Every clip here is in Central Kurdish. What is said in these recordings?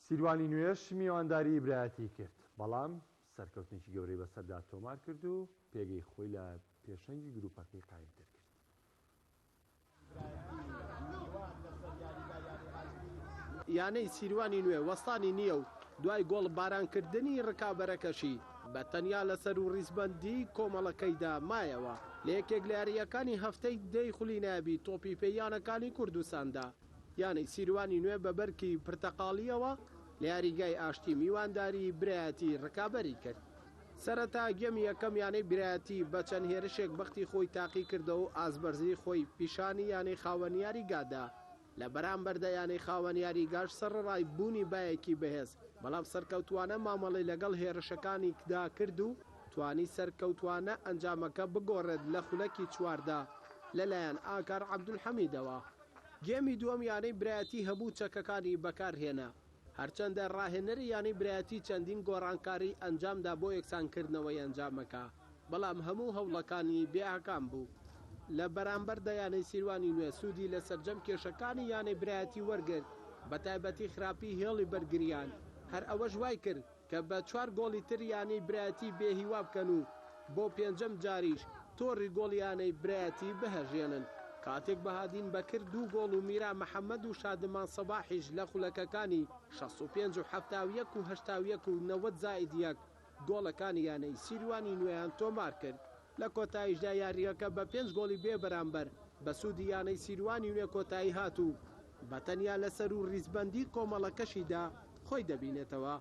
سیروانی نوێش میوانداری برایەتی کرد، بەڵام سەرکەوتنێکی گەورەی بەسەردا تۆمار کرد و پێگەی خۆی لە پێشەنگی گروپەکەی قایمتر کرد. یانەی سیروانی نوێ وەستانی نییە و دوای گۆڵ بارانکردنی ڕکابەرەکەشی بە تەنیا لەسەر و ڕیزبەندی کۆمەڵەکەیدا مایەوە لە یەکێک لە یاریەکانی هەفتەی دەی خولینابی تۆپی پێیانەکانی کوردستاندا. یانەی سیروانی نوێ بە بەرکی پرتەقاڵیەوە لە یاریگای ئاشتی میوانداری برایەتی ڕکابەری کرد. سەرەتا گەمی یەکەم یانەی برایەتی بە چەند هێرشێک بەختی خۆی تاقی کردەوە و ئازبەرزی خۆی پیشانی یانەی خاوەنیاری گادا. لە بەرامبەردا یانەی خاوەنیاری گاش سەرڕای بوونی بایەکی بەهێز، بەڵام سەرکەوتوانە مامەڵی لەگەڵ هێرشەکانی کدا کرد و توانی سەرکەوتوانە ئەنجامەکە بگۆڕێت لە خولەکی چواردا لەلایەن ئاکار عەبدولحەمیدەوە. گێمی دووەم یانەی برایەتی هەبوو چەکەکانی بەکارهێنا، هەرچەندە ڕاهێنەری یانەی برایەتی چەندین گۆڕانکاری ئەنجامدا بۆ یەکسانکردنەوەی ئەنجامەکە، بەڵام هەموو هەوڵەکانی بێئاکام بوو. لە بەرامبەردا یانەی سیروانی نوێ سوودی لە سەرجەم کێشەکانی یانەی برایەتی وەرگرت، بە تایبەتی خراپی هێڵی بەرگریان. هەر ئەوەش وای کرد کە بە 4 گۆڵی تر یانەی برایەتی بێهیوا بکەن و بۆ پێنجەم جاریش تۆڕی گۆڵیانەی برایەتی بهەژێنن. کاتێک بەهادین بەکرد 2 گۆڵ و میرا محەممەد و شادمان سەباحیش لە خولەکەکانی 65 و 71 و 81 و 90 زائیدیەک گۆڵەکانی یانەی سیروانی نوێیان تۆمار کرد. لە کۆتاییشدا یاریەکە بە 5 گۆڵی بێ بەرامبەر بە سوودی یانەی سیروانی نوێ کۆتایی هاتوو، بە تەنیا لەسەر و ڕیزبەندی کۆمەڵەکەشیدا خۆی دەبینێتەوە.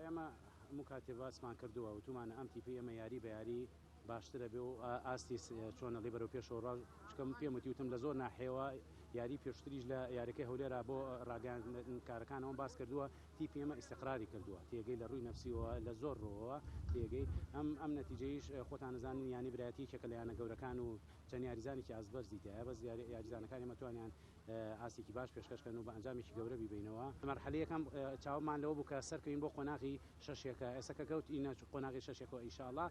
ئێمە هەموو کاتێ باسمان کردووە و تومانە ئەم تیپی ئێمە یاری بە یاری باشترە بێ و ئاستی چۆنە لێ بەرەو پێشەوە ڕاکەم پێم وتیوتم لە زۆر ناحێوە یاری پێشتریش لە یاریەکەی هەولێرا بۆ ڕاگەاندنکارەکانەوە باس کردووە. تیپی ئێمە ئیسیقراری کردووە، تێگەی لە ڕووی نەفسیەوە لە زۆر ڕۆوە تێگەی ئەم نەتیجەیش خۆتان نزانین یانی برایەتی کێکە لە یانە گەورەکان و چەند یاریزانێکی ئازبەرزی تایە، بەس یاریزانەکانی مەتوانیان ئاسێکی باش پێشکەشکەن و بە ئەنجامێکی گەورە بیبینەوە. مەرحەلەیەکەم چاومان لەوە بوو کە سەرکەوین بۆ قۆناغی شەشێکە، ئێستا کەوت ئینە قۆناغی شەشێکەوە ئینشاءالله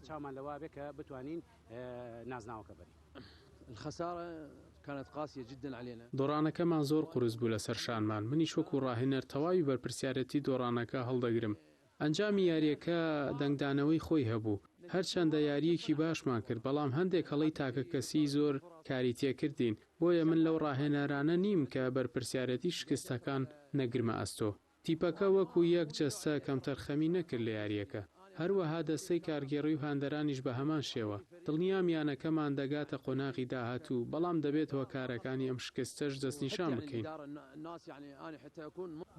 چاومان لەوا بێ کە بتوانین نازناوەکە بەرین. الخسارة كانت قاسية جدا علينا. دۆڕانەکەمان زۆر قورس بوو لەسەر شانمان. منیش وەکو ڕاهێنەر تەواوی بەرپرسیارەتی دۆڕانەکە هەڵدەگرم. ئەنجامی یاریەکە دەنگدانەوەی خۆی هەبوو. هەرچەندە یاریەکی باشمان کرد، بەڵام هەندێک هەڵەی تاکە کەسی زۆر کاری تێکردین. بۆیە من لەو ڕاهێنەرانە نیم کە بەرپرسیارەتی شکستەکان نەگرمە ئەستۆ. تیپەکە وەکو یەک جەستە کەمتەرخەمی نەکرد لە یاریەکە. هەروەها دەستەی کارگێڕی و هاندەرانیش بە هەمان شێوە. دڵنیام یانەکەمان دەگاتە قۆناغی داهاتوو، بەڵام دەبێت هۆکارەکانی ئەم شکستەش دەستنیشان بکەین.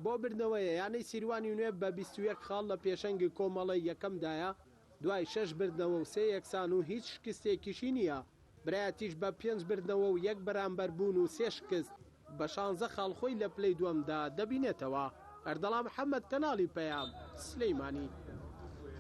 بۆ بردنەوەیە یانەی سیروانی نوێ بە 21 خاڵ لە پێشەنگی کۆمەڵی یەکەمدایە، دوای 6 بردنەوە و 3 یەکسان و هیچ شکستێکیشی نییە. برایەتیش بە 5 بردنەوە و 1 بەرامبەر بوون و 3 شکست بە 16 خاڵ خۆی لە پلەی دووەمدا دەبینێتەوە. ئەردەڵام محەممەد کەناڵی پەیام سلەیمانی.